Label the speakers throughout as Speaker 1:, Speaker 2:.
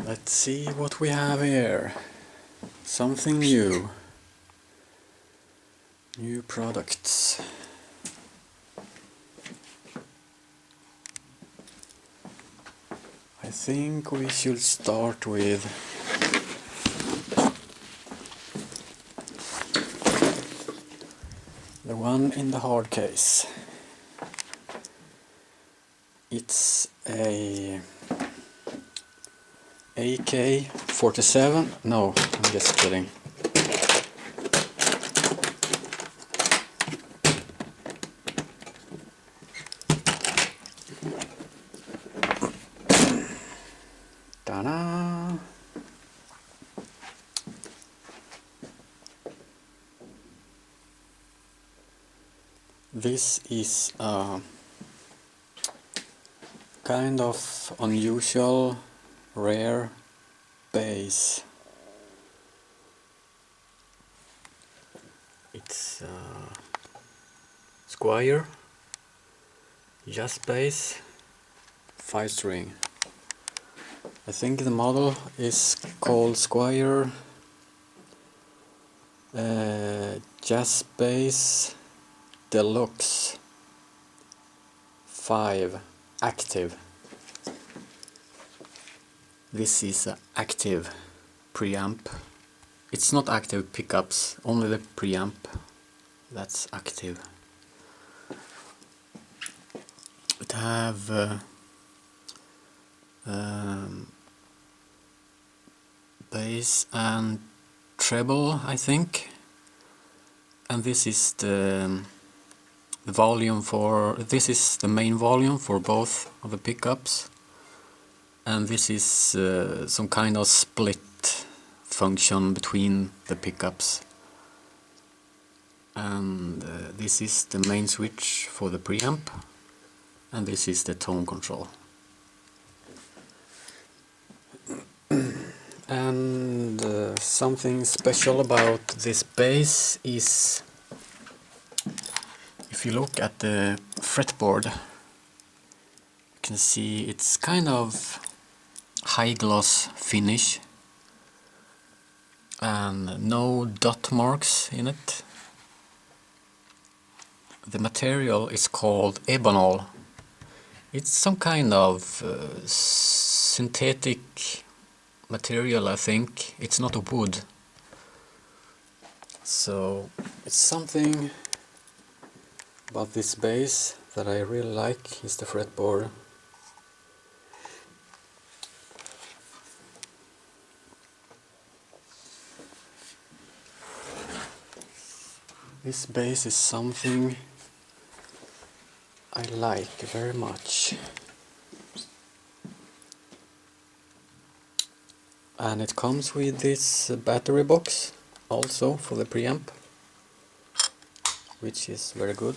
Speaker 1: Let's see what we have here. Something new. New products. I think we should start with the one in the hard case. It's a AK-47. No, I'm just kidding. Ta-da! This is a kind of unusual, rare bass. It's Squier Jazzbass 5-string. I think the model is called Squier Jazzbass Deluxe 5 active. This is an active preamp. It's not active pickups, only the preamp that's active. It have bass and treble, I think, and this is the volume for, this is the main volume for both of the pickups, and this is some kind of split function between the pickups, and this is the main switch for the preamp, and this is the tone control. And something special about this bass is, if you look at the fretboard, you can see it's kind of high gloss finish and no dot marks in it. The material is called Ebonol. It's some kind of synthetic material, I think. It's not a wood. So it's something about this bass that I really like is the fretboard. This bass is something I like very much. And it comes with this battery box also for the preamp, which is very good.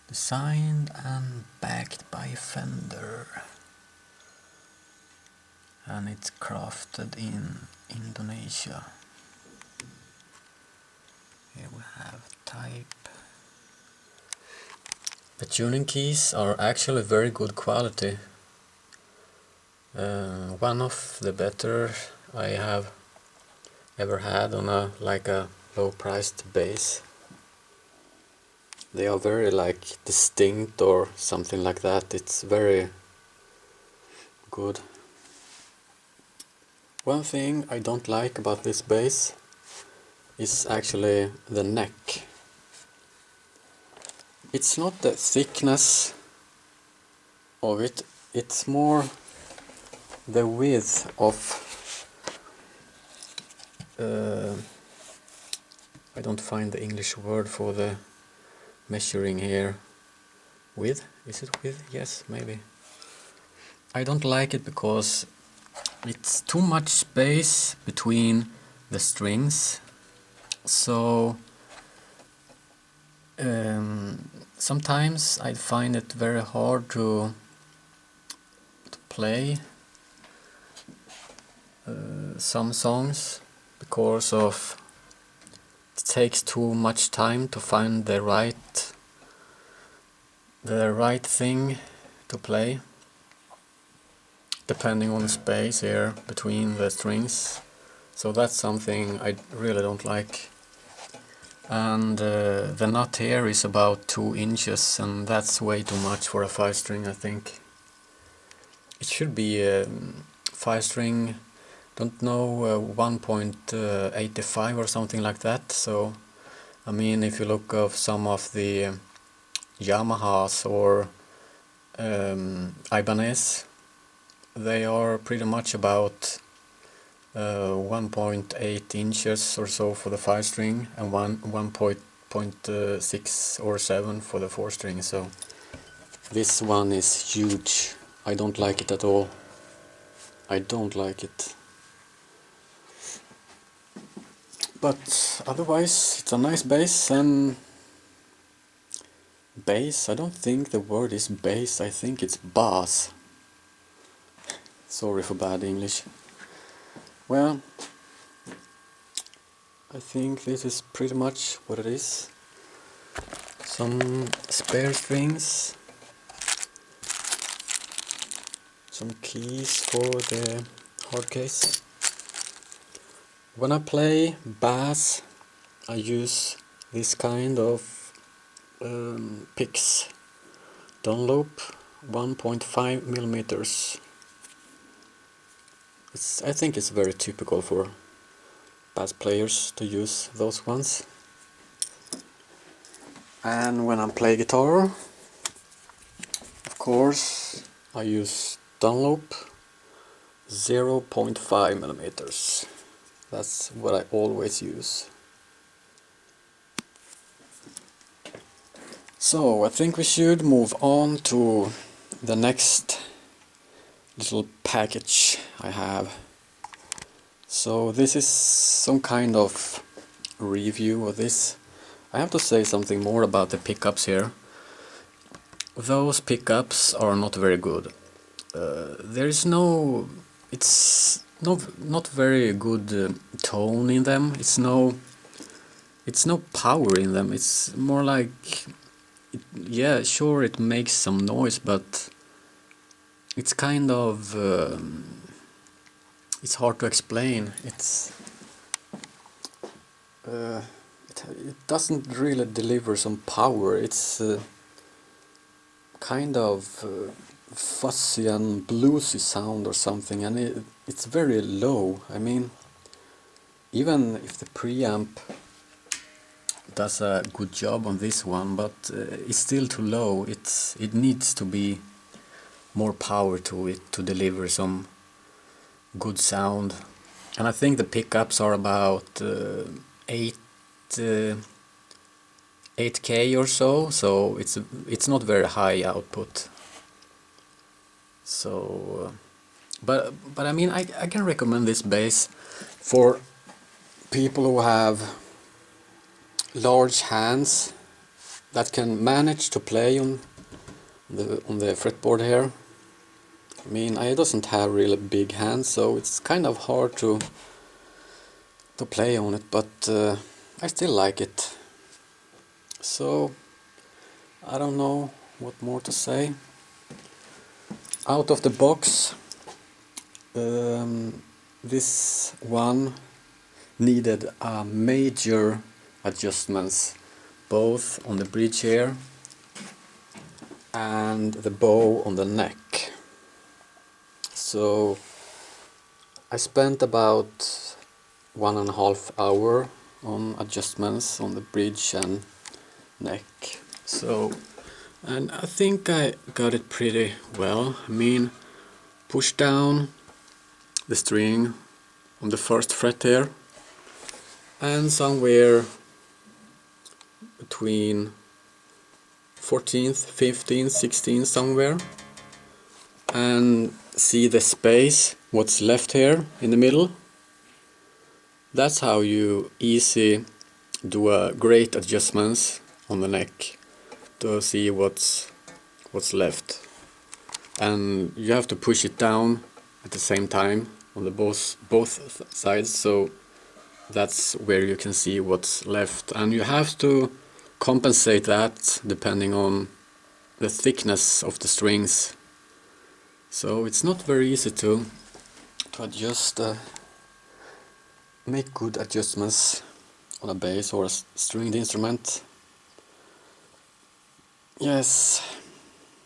Speaker 1: Designed and backed by Fender, and it's crafted in Indonesia. Here we have type. The tuning keys are actually very good quality. One of the better I have ever had on a low-priced bass. They are very distinct or something like that. It's very good. One thing I don't like about this bass is actually the neck. It's not the thickness of it, it's more the width of I don't find the English word for the measuring here. Width? Is it width? Yes, maybe. I don't like it because it's too much space between the strings, so sometimes I find it very hard to play some songs because of it takes too much time to find the right thing to play, depending on the space here between the strings. So that's something I really don't like. And the nut here is about 2 inches, and that's way too much for a 5-string, I think. It should be 5-string, don't know, 1.85 or something like that. So I mean, if you look of some of the Yamahas or Ibanez, they are pretty much about 1.8 inches or so for the 5-string and 1.6 or 7 for the 4-string. So this one is huge. I don't like it at all. I don't like it. But otherwise it's a nice bass. And bass, I don't think the word is bass, I think it's bass. Sorry for bad English. Well, I think this is pretty much what it is. Some spare strings, some keys for the hard case. When I play bass, I use this kind of picks, Dunlop 1.5 millimeters. I think it's very typical for bass players to use those ones. And when I play guitar, of course, I use Dunlop 0.5 millimeters. That's what I always use. So I think we should move on to the next little package I have. So this is some kind of review of this. I have to say something more about the pickups here. Those pickups are not very good. There is no, it's not very good tone in them. It's no power in them. It's more like, yeah, sure, it makes some noise, but it's kind of it's hard to explain. It doesn't really deliver some power. It's kind of fuzzy and bluesy sound or something, and it's very low. I mean, even if the preamp does a good job on this one, but it's still too low. It needs to be more power to it to deliver some good sound. And I think the pickups are about 8K or so it's not very high output. So but I mean, I can recommend this bass for people who have large hands that can manage to play on the fretboard here. I mean, I doesn't have really big hands, so it's kind of hard to play on it, but I still like it. So I don't know what more to say. Out of the box, this one needed a major adjustments, both on the bridge here and the bow on the neck. So I spent about 1.5 hours on adjustments on the bridge and neck. So, and I think I got it pretty well. I mean, push down the string on the first fret here, and somewhere between 14th, 15th, 16th somewhere, and see the space, what's left here in the middle. That's how you easy do a great adjustments on the neck to see what's left. And you have to push it down at the same time on the both sides, so that's where you can see what's left, and you have to compensate that depending on the thickness of the strings. So it's not very easy to adjust, make good adjustments on a bass or a stringed instrument. Yes,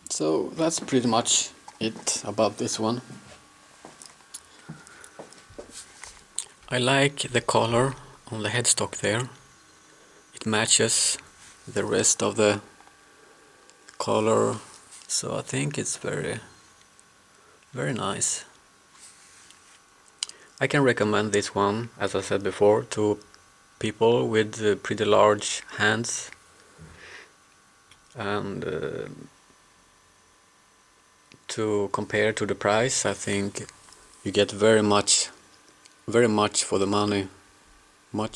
Speaker 1: so that's pretty much it about this one. I like the color on the headstock there. It matches the rest of the color, so I think it's very nice. I can recommend this one, as I said before, to people with pretty large hands, and to compare to the price, I think you get very much for the money, much